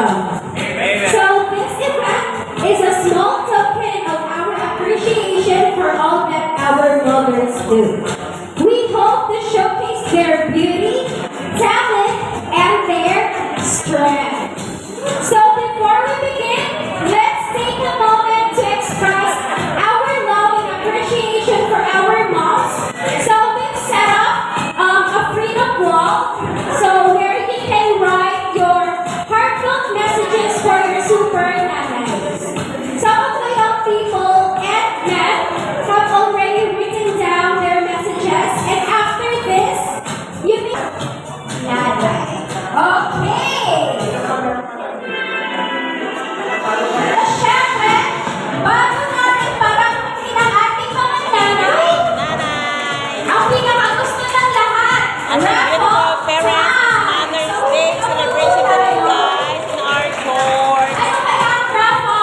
welcome. So this event is a small token of our appreciation for all that our mothers do. We hope to showcase their beauty, talent, and their strength. So before we begin, let's take a moment to express our love and appreciation for our moms. So we've set up a freedom wall, so where you can write your heartfelt messages for your super nanays. Some of the young people and men have already written down their messages, and after this, you can nanay. Okay. Siyempre, bago natin parating ang ating mga nanay, ang pinakagusto ng lahat, As a beautiful parents, Mother's Day celebration today, guys, in our court. Ano kaya ang raffle?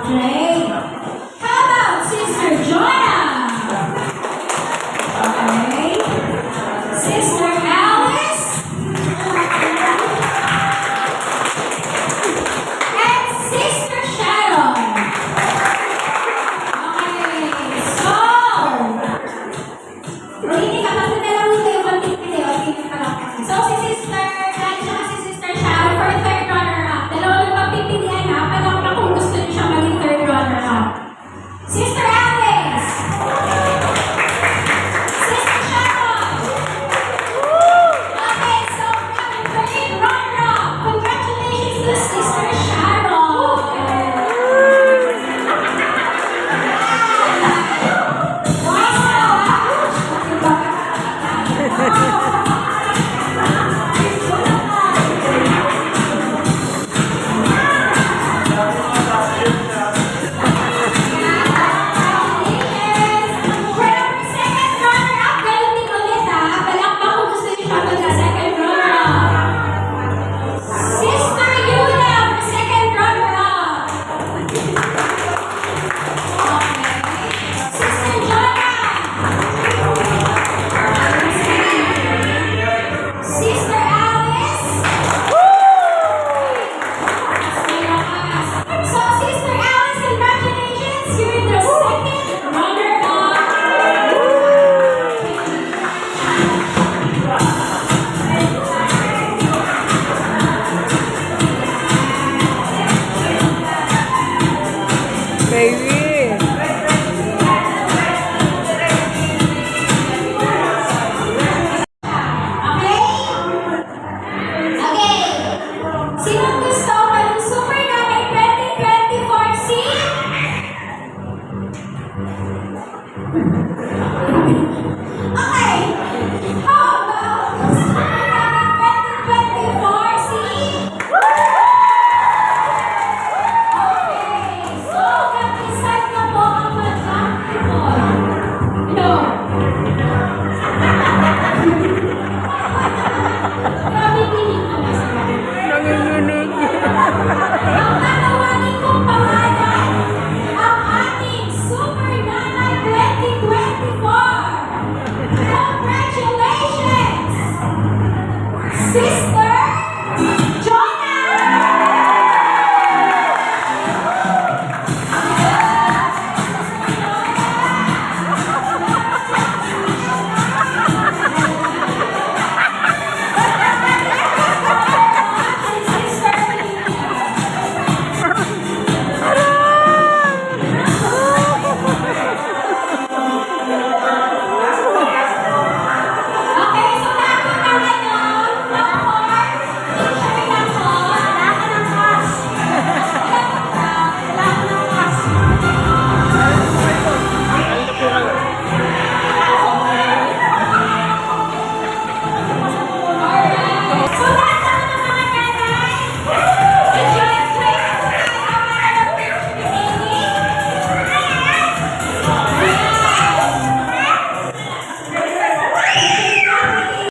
Okay. How about Sister Joanna? Okay. Sister Alice? And Sister Sharon? Okay. So, hindi ka kasi dalawa kayo magpipili o hindi ka lang. So, si Sister Alice at si Sister Sharon for third runner-up. Dalawa lang magpipilian na. Palakpak kung gusto niyo siya maging third runner-up. Sister Alice! Sister Sharon! Okay, so we have a third runner-up. Congratulations to Sister Sharon! Sister Alice! So, Sister Alice, congratulations! You're the second runner-up! Baby. Okay? Okay. Sinong gusto pa ng Super Nanay 2024 seat?